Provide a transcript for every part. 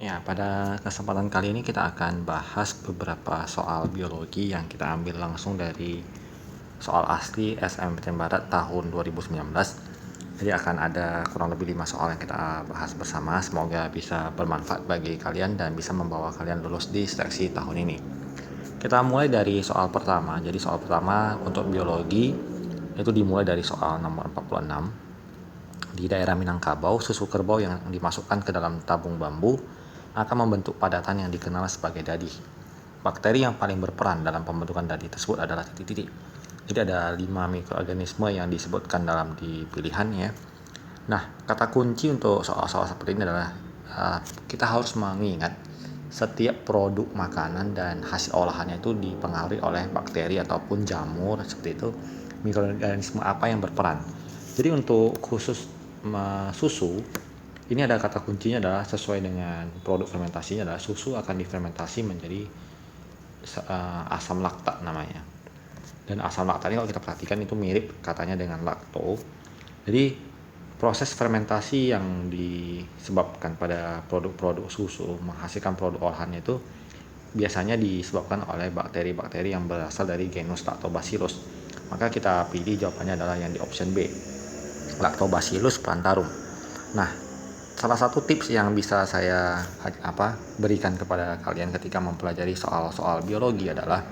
Ya, pada kesempatan kali ini kita akan bahas beberapa soal biologi yang kita ambil langsung dari soal asli SNMPTN Barat tahun 2019. Jadi akan ada kurang lebih 5 soal yang kita bahas bersama. Semoga bisa bermanfaat bagi kalian dan bisa membawa kalian lulus di seleksi tahun ini. Kita mulai dari soal pertama. Jadi soal pertama untuk biologi itu dimulai dari soal nomor 46. Di daerah Minangkabau, susu kerbau yang dimasukkan ke dalam tabung bambu akan membentuk padatan yang dikenal sebagai dadi. Bakteri yang paling berperan dalam pembentukan dadi tersebut adalah titik-titik. Jadi ada 5 mikroorganisme yang disebutkan dalam di pilihan ya. Nah, kata kunci untuk soal-soal seperti ini adalah kita harus mengingat setiap produk makanan dan hasil olahannya itu dipengaruhi oleh bakteri ataupun jamur seperti itu, mikroorganisme apa yang berperan. Jadi untuk khusus susu ini ada kata kuncinya adalah sesuai dengan produk fermentasinya adalah susu akan difermentasi menjadi asam laktat namanya. Dan asam laktat ini kalau kita perhatikan itu mirip katanya dengan lakto. Jadi proses fermentasi yang disebabkan pada produk-produk susu menghasilkan produk olahannya itu biasanya disebabkan oleh bakteri-bakteri yang berasal dari genus Lactobacillus. Maka kita pilih jawabannya adalah yang di option B, Lactobacillus plantarum. Nah, salah satu tips yang bisa saya berikan kepada kalian ketika mempelajari soal-soal biologi adalah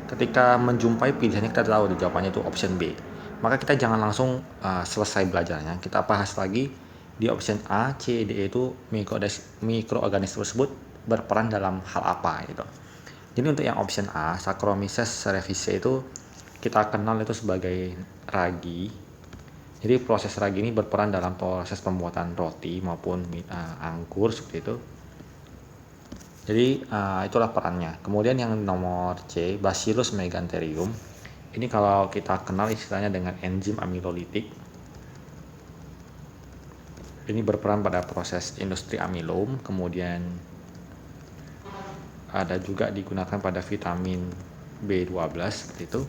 ketika menjumpai pilihannya kita tahu di jawabannya itu option B, maka kita jangan langsung selesai belajarnya, kita bahas lagi di option A, C, D itu mikroorganisme tersebut berperan dalam hal apa gitu. Jadi untuk yang option A, Saccharomyces cerevisiae itu kita kenal itu sebagai ragi. Jadi proses ragi ini berperan dalam proses pembuatan roti maupun anggur seperti itu. Jadi itulah perannya. Kemudian yang nomor C, Bacillus megantherium. Ini kalau kita kenal istilahnya dengan enzim amilolitik. Ini berperan pada proses industri amilum. Kemudian ada juga digunakan pada vitamin B12 seperti itu.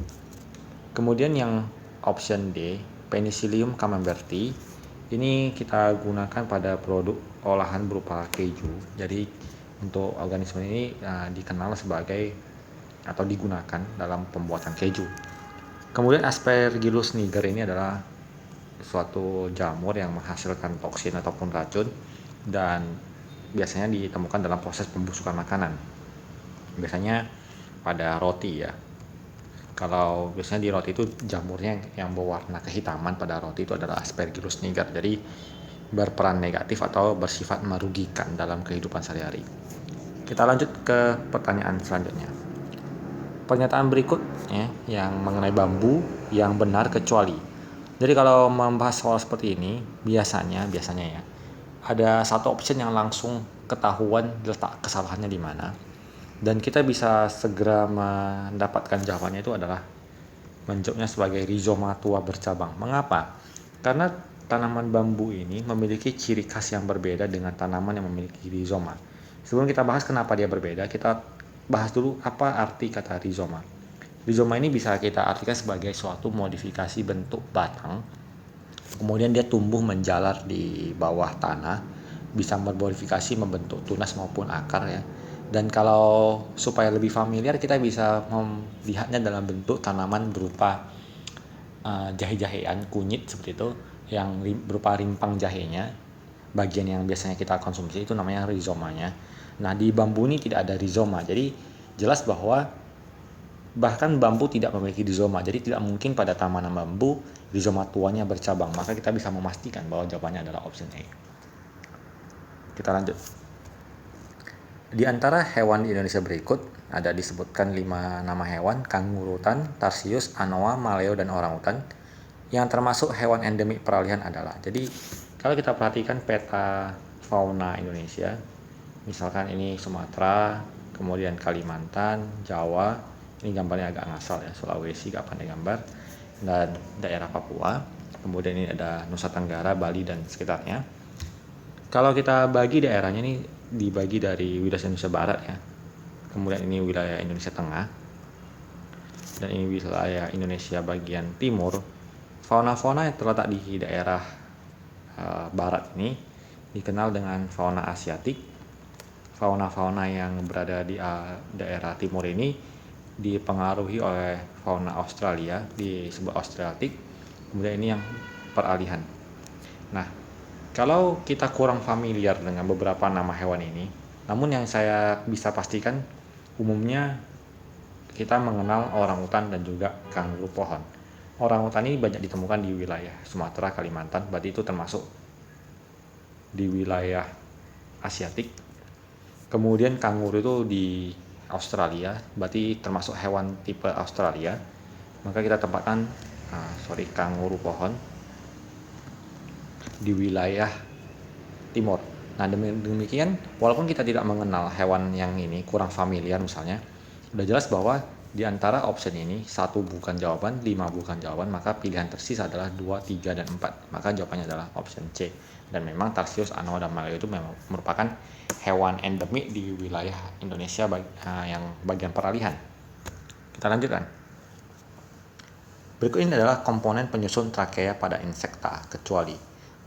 Kemudian yang option D, Penicillium camemberti, ini kita gunakan pada produk olahan berupa keju. Jadi untuk organisme ini dikenal sebagai atau digunakan dalam pembuatan keju. Kemudian Aspergillus niger ini adalah suatu jamur yang menghasilkan toksin ataupun racun dan biasanya ditemukan dalam proses pembusukan makanan. Biasanya pada roti ya. Kalau biasanya di roti itu jamurnya yang berwarna kehitaman pada roti itu adalah Aspergillus niger. Jadi berperan negatif atau bersifat merugikan dalam kehidupan sehari-hari. Kita lanjut ke pertanyaan selanjutnya. Pernyataan berikut ya, yang mengenai bambu yang benar kecuali. Jadi kalau membahas soal seperti ini biasanya ya ada satu option yang langsung ketahuan letak kesalahannya di mana. Dan kita bisa segera mendapatkan jawabannya itu adalah menjawabnya sebagai rizoma tua bercabang. Mengapa? Karena tanaman bambu ini memiliki ciri khas yang berbeda dengan tanaman yang memiliki rizoma. Sebelum kita bahas kenapa dia berbeda, kita bahas dulu apa arti kata rizoma. Rizoma ini bisa kita artikan sebagai suatu modifikasi bentuk batang. Kemudian dia tumbuh menjalar di bawah tanah, bisa bermodifikasi membentuk tunas maupun akar ya. Dan kalau supaya lebih familiar kita bisa melihatnya dalam bentuk tanaman berupa jahe-jahean kunyit seperti itu yang berupa rimpang jahenya. Bagian yang biasanya kita konsumsi itu namanya rizomanya. Nah, di bambu ini tidak ada rizoma. Jadi jelas bahwa bahkan bambu tidak memiliki rizoma. Jadi tidak mungkin pada tanaman bambu rizoma tuanya bercabang. Maka kita bisa memastikan bahwa jawabannya adalah option A. Kita lanjut. Di antara hewan di Indonesia berikut ada disebutkan 5 nama hewan: kangurutan, tarsius, anoa, maleo, dan orangutan. Yang termasuk hewan endemik peralihan adalah. Jadi kalau kita perhatikan peta fauna Indonesia, misalkan ini Sumatera, kemudian Kalimantan, Jawa, ini gambarnya agak ngasal ya, Sulawesi gak pandai gambar, dan daerah Papua, kemudian ini ada Nusa Tenggara, Bali, dan sekitarnya. Kalau kita bagi daerahnya ini dibagi dari wilayah Indonesia Barat ya, kemudian ini wilayah Indonesia Tengah, dan ini wilayah Indonesia bagian Timur. Fauna-fauna yang terletak di daerah Barat ini dikenal dengan fauna Asiatik. fauna-fauna yang berada di daerah timur ini dipengaruhi oleh fauna Australia, disebut Australiatic. Kemudian ini yang peralihan. Nah, kalau kita kurang familiar dengan beberapa nama hewan ini, namun yang saya bisa pastikan umumnya kita mengenal orangutan dan juga kanguru pohon. Orangutan ini banyak ditemukan di wilayah Sumatera, Kalimantan, berarti itu termasuk di wilayah Asiatik. Kemudian kanguru itu di Australia, berarti termasuk hewan tipe Australia. Maka kita tempatkan kanguru pohon di wilayah timur. Nah, demikian walaupun kita tidak mengenal hewan yang ini, kurang familiar misalnya, udah jelas bahwa di antara option ini 1 bukan jawaban, 5 bukan jawaban, maka pilihan tersisa adalah 2, 3, dan 4. Maka jawabannya adalah option C. Dan memang Tarsius anoa dan maleo itu memang merupakan hewan endemik di wilayah Indonesia yang bagian peralihan. Kita lanjutkan. Berikut ini adalah komponen penyusun trakea pada insekta kecuali.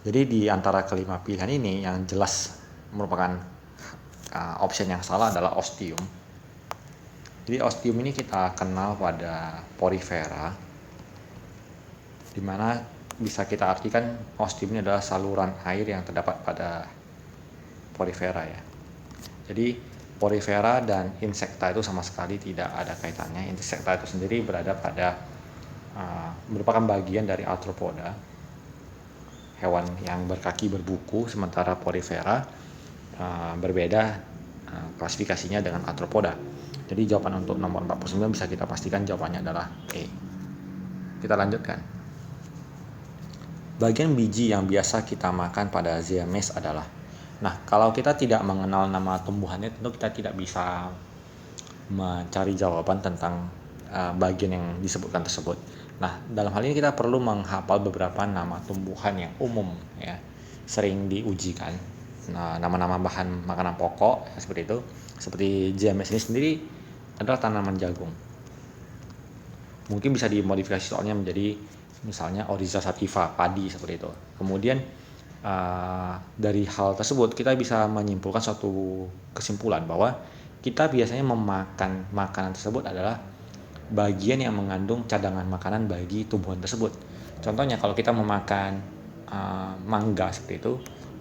Jadi di antara kelima pilihan ini yang jelas merupakan option yang salah adalah ostium. Jadi ostium ini kita kenal pada porifera, di mana bisa kita artikan ostium ini adalah saluran air yang terdapat pada porifera ya. Jadi porifera dan insekta itu sama sekali tidak ada kaitannya. Insekta itu sendiri berada pada merupakan bagian dari arthropoda, hewan yang berkaki berbuku, sementara porifera berbeda klasifikasinya dengan arthropoda. Jadi jawaban untuk nomor 49 bisa kita pastikan jawabannya adalah E. Kita lanjutkan. Bagian biji yang biasa kita makan pada Siamese adalah. Nah, kalau kita tidak mengenal nama tumbuhannya, tentu kita tidak bisa mencari jawaban tentang bagian yang disebutkan tersebut. Nah, dalam hal ini kita perlu menghafal beberapa nama tumbuhan yang umum ya, sering diujikan. Nah, nama-nama bahan makanan pokok seperti itu. Seperti Siamese ini sendiri adalah tanaman jagung. Mungkin bisa dimodifikasi soalnya menjadi misalnya Oryza sativa, padi seperti itu. Kemudian dari hal tersebut kita bisa menyimpulkan suatu kesimpulan bahwa kita biasanya memakan makanan tersebut adalah bagian yang mengandung cadangan makanan bagi tumbuhan tersebut. Contohnya kalau kita memakan mangga seperti itu,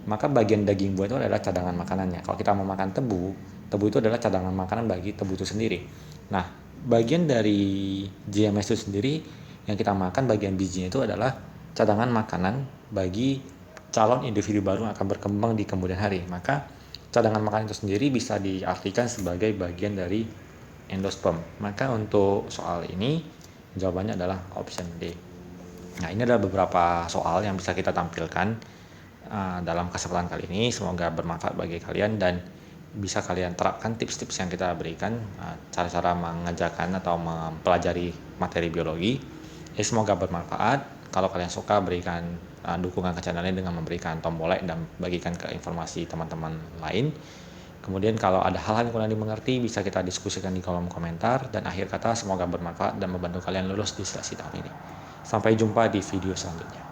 maka bagian daging buah itu adalah cadangan makanannya. Kalau kita memakan tebu itu adalah cadangan makanan bagi tebu itu sendiri. Nah, bagian dari GMS itu sendiri yang kita makan, bagian bijinya itu adalah cadangan makanan bagi calon individu baru yang akan berkembang di kemudian hari. Maka cadangan makanan itu sendiri bisa diartikan sebagai bagian dari endosperm. Maka untuk soal ini jawabannya adalah option D. Nah, ini adalah beberapa soal yang bisa kita tampilkan dalam kesempatan kali ini. Semoga bermanfaat bagi kalian dan bisa kalian terapkan tips-tips yang kita berikan, cara-cara mengerjakan atau mempelajari materi biologi. Semoga bermanfaat. Kalau kalian suka, berikan dukungan ke channel ini dengan memberikan tombol like dan bagikan ke informasi teman-teman lain. Kemudian kalau ada hal-hal yang kurang dimengerti, bisa kita diskusikan di kolom komentar. Dan akhir kata, semoga bermanfaat dan membantu kalian lulus di seleksi tahun ini. Sampai jumpa di video selanjutnya.